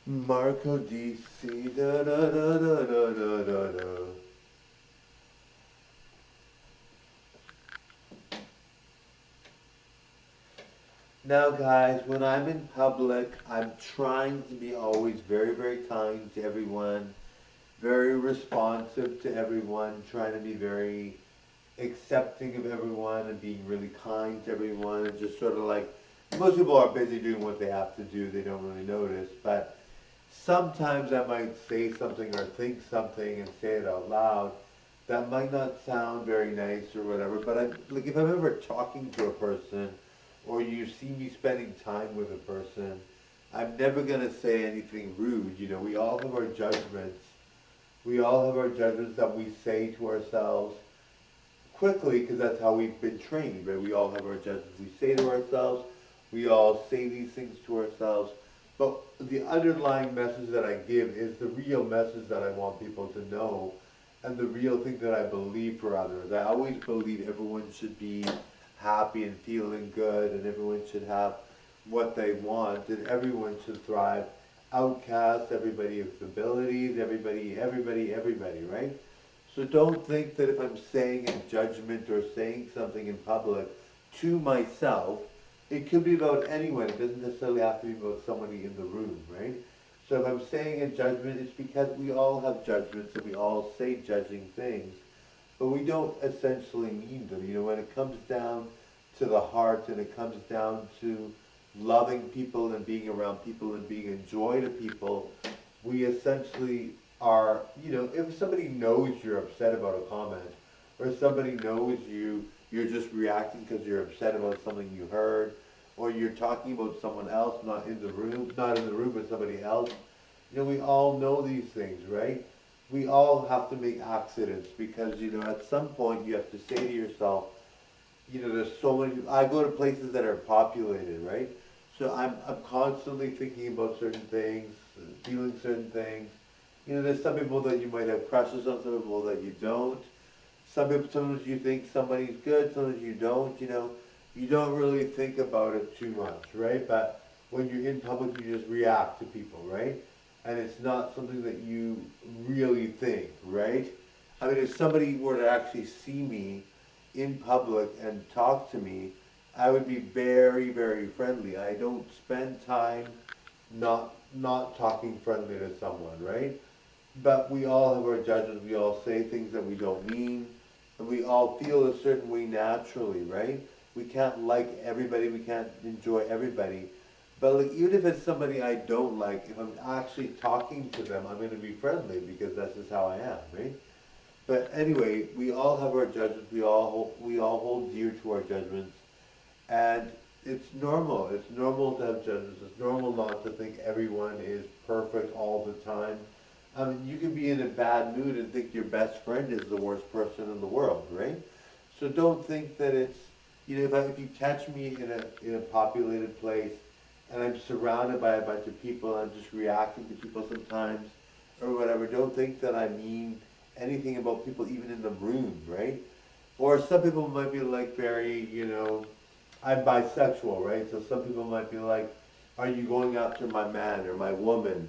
Marco DC, da da da da da da da da. Now, guys, when I'm in public, I'm trying to be always very, very kind to everyone, very responsive to everyone, trying to be very accepting of everyone and being really kind to everyone, and just sort of like most people are busy doing what they have to do, they don't really notice, but sometimes I might say something or think something and say it out loud that might not sound very nice or whatever, but like if I'm ever talking to a person or you see me spending time with a person, I'm never going to say anything rude. You know, we all have our judgments. We all have our judgments that we say to ourselves quickly because that's how we've been trained, right? We all have our judgments we say to ourselves. We all say these things to ourselves. But the underlying message that I give is the real message that I want people to know and the real thing that I believe for others. I always believe everyone should be happy and feeling good and everyone should have what they want and everyone should thrive. Outcasts, everybody with abilities, everybody, right? So don't think that if I'm saying a judgment or saying something in public to myself, it could be about anyone. It doesn't necessarily have to be about somebody in the room, right? So if I'm saying a judgment, it's because we all have judgments and we all say judging things, but we don't essentially mean them. You know, when it comes down to the heart and it comes down to loving people and being around people and being a joy to people, we essentially are, you know, if somebody knows you're upset about a comment or somebody knows you're just reacting because you're upset about something you heard or you're talking about someone else not in the room but somebody else, you know, we all know these things, right? We all have to make accidents because, you know, at some point you have to say to yourself, you know, there's so many, I go to places that are populated, right? So I'm constantly thinking about certain things, feeling certain things. You know, there's some people that you might have crushes on, some people that you don't. Some people, sometimes you think somebody's good, sometimes you don't, you know. You don't really think about it too much, right? But when you're in public, you just react to people, right? And it's not something that you really think, right? I mean, if somebody were to actually see me in public and talk to me, I would be very, very friendly. I don't spend time not talking friendly to someone, right? But we all have our judgments. We all say things that we don't mean, and we all feel a certain way naturally, right? We can't like everybody. We can't enjoy everybody. But like, even if it's somebody I don't like, if I'm actually talking to them, I'm going to be friendly because that's just how I am, right? But anyway, we all have our judgments. We all hold dear to our judgments, and it's normal. It's normal to have judgments. It's normal not to think everyone is perfect all the time. I mean, you can be in a bad mood and think your best friend is the worst person in the world, right? So don't think that it's, you know, if you catch me in a populated place and I'm surrounded by a bunch of people and I'm just reacting to people sometimes or whatever, don't think that I mean anything about people even in the room, right? Or some people might be like very, you know, I'm bisexual, right? So some people might be like, are you going after my man or my woman?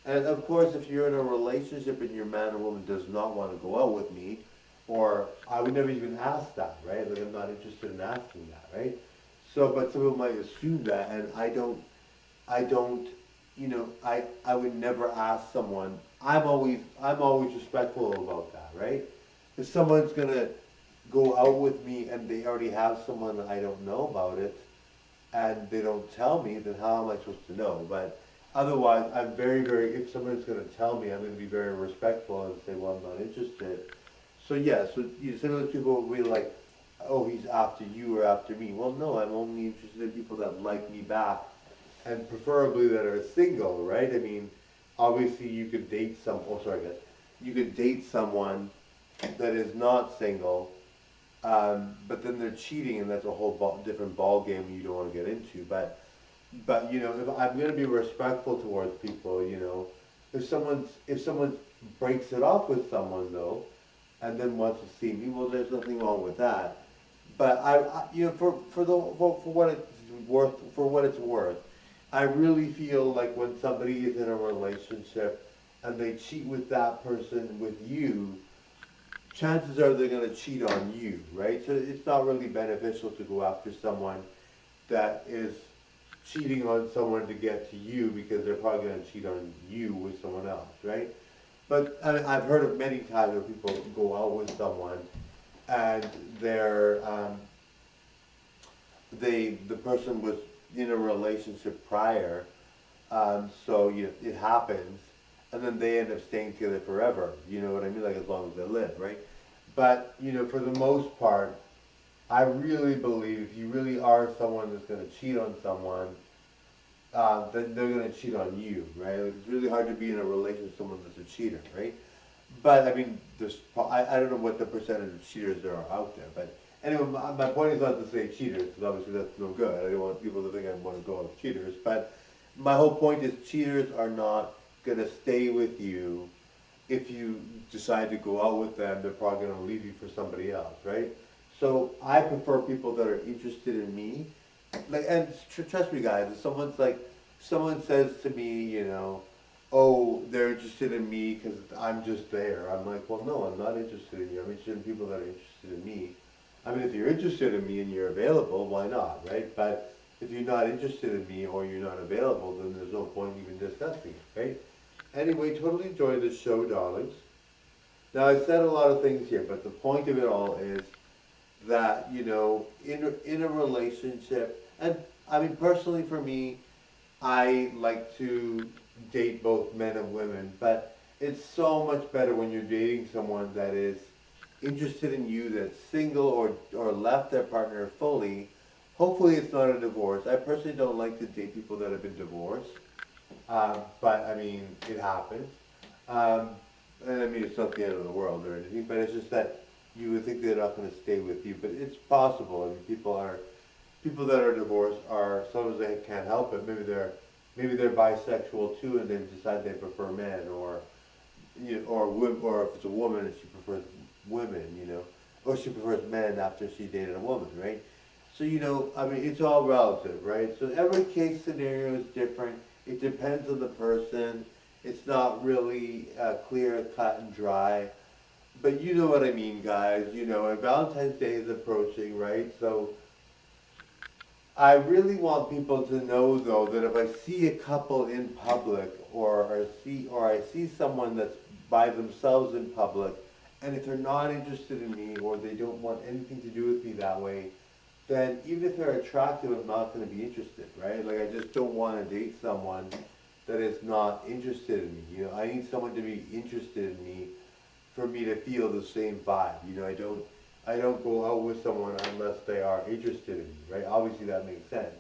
And of course, if you're in a relationship and your man or woman does not want to go out with me, or I would never even ask that, right? Like I'm not interested in asking that, right? So, but some people might assume that, and I don't, you know, I would never ask someone. I'm always respectful about that, right? If someone's gonna go out with me and they already have someone that I don't know about it, and they don't tell me, then how am I supposed to know? But otherwise, I'm very, very, if someone's going to tell me, I'm going to be very respectful and say, well, I'm not interested. So yeah, so you know, some of those people will be like, oh, he's after you or after me. Well, no, I'm only interested in people that like me back and preferably that are single, right? I mean, obviously you could date oh, sorry guys, you could date someone that is not single, but then they're cheating, and that's a whole different ball game you don't want to get into. But you know, if I'm going to be respectful towards people, you know, if someone breaks it off with someone though, and then wants to see me, well, there's nothing wrong with that. But you know, for what it's worth, I really feel like when somebody is in a relationship and they cheat with that person with you, chances are they're going to cheat on you, right? So it's not really beneficial to go after someone that is cheating on someone to get to you, because they're probably going to cheat on you with someone else, right? But I mean, I've heard of many times where people go out with someone and the person was in a relationship prior, so it happens, and then they end up staying together forever. You know what I mean? Like as long as they live, right? But for the most part, I really believe if you really are someone that's going to cheat on someone, then they're going to cheat on you, right? Like, it's really hard to be in a relationship with someone that's a cheater, right? But I mean, I don't know what the percentage of cheaters there are out there, but anyway, my point is not to say cheaters, because obviously that's no good. I don't want people to think I want to go with cheaters, but my whole point is cheaters are not going to stay with you. If you decide to go out with them, they're probably going to leave you for somebody else, right? So I prefer people that are interested in me. Like, and trust me, guys, if someone says to me, oh, they're interested in me because I'm just there. I'm like, well, no, I'm not interested in you. I'm interested in people that are interested in me. I mean, if you're interested in me and you're available, why not, right? But if you're not interested in me or you're not available, then there's no point even discussing it, right? Anyway, totally enjoyed the show, darlings. Now, I said a lot of things here, but the point of it all is that, in a relationship, and I mean, personally for me, I like to date both men and women, but it's so much better when you're dating someone that is interested in you, that's single or left their partner fully. Hopefully it's not a divorce. I personally don't like to date people that have been divorced, but I mean, it happens. Um, and I mean, it's not the end of the world or anything, but it's just that you would think they're not going to stay with you, but it's possible. I mean, people that are divorced are, sometimes they can't help it. Maybe they're bisexual too, and they decide they prefer men, or if it's a woman and she prefers women, or she prefers men after she dated a woman, right? So I mean, it's all relative, right? So every case scenario is different. It depends on the person. It's not really clear, cut, and dry. But you know what I mean, guys. And Valentine's Day is approaching, right? So I really want people to know, though, that if I see a couple in public, or I see someone that's by themselves in public, and if they're not interested in me or they don't want anything to do with me that way, then even if they're attractive, I'm not going to be interested, right? Like, I just don't want to date someone that is not interested in me. I need someone to be interested in me for me to feel the same vibe. I don't go out with someone unless they are interested in me, right? Obviously that makes sense.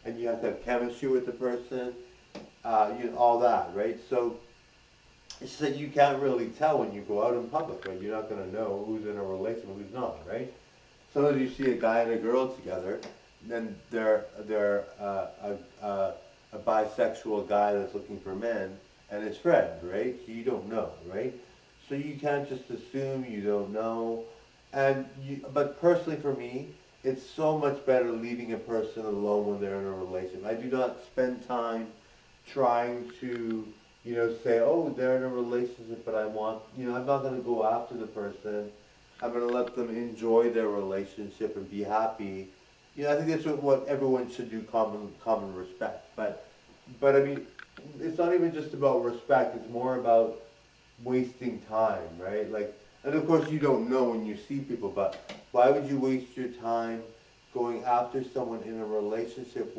And you have to have chemistry with the person, all that, right? So it's just that you can't really tell when you go out in public, right? You're not going to know who's in a relationship and who's not, right? Sometimes you see a guy and a girl together, then they're a bisexual guy that's looking for men, and his friend, right? So you don't know, right? So you can't just assume, you don't know. But personally for me, it's so much better leaving a person alone when they're in a relationship. I do not spend time trying to, say, oh, they're in a relationship, but I'm not going to go after the person. I'm going to let them enjoy their relationship and be happy. I think that's what everyone should do, common respect. But I mean, it's not even just about respect. It's more about wasting time, right? Like, and of course you don't know when you see people, but why would you waste your time going after someone in a relationship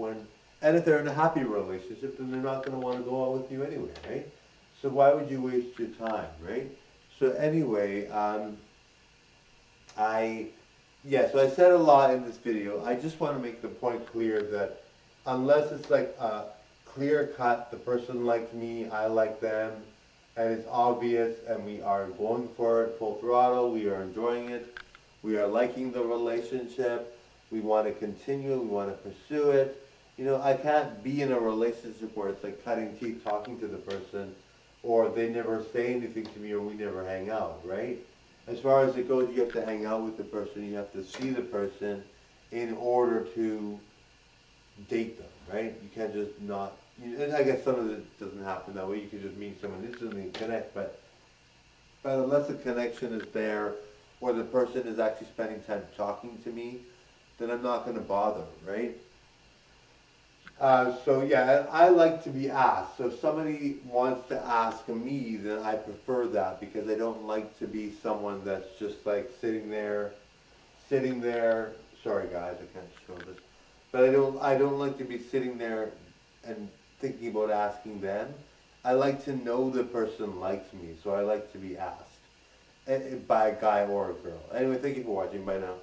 and if they're in a happy relationship, then they're not going to want to go out with you anyway, right? So why would you waste your time, right? So anyway, so I said a lot in this video. I just want to make the point clear that unless it's like a clear cut, the person likes me, I like them, and it's obvious, and we are going for it full throttle, we are enjoying it, we are liking the relationship, we want to continue, we want to pursue it. I can't be in a relationship where it's like cutting teeth talking to the person, or they never say anything to me, or we never hang out, right? As far as it goes, you have to hang out with the person, you have to see the person in order to date them, right? You can't just not, and I guess some of it doesn't happen that way. You can just meet someone instantly and connect, but unless the connection is there, or the person is actually spending time talking to me, then I'm not going to bother, right? So yeah, I like to be asked. So if somebody wants to ask me, then I prefer that because I don't like to be someone that's just like sitting there. Sorry guys, I can't show this, but I don't like to be sitting there and thinking about asking them. I like to know the person likes me, so I like to be asked by a guy or a girl. Anyway, thank you for watching. Bye now.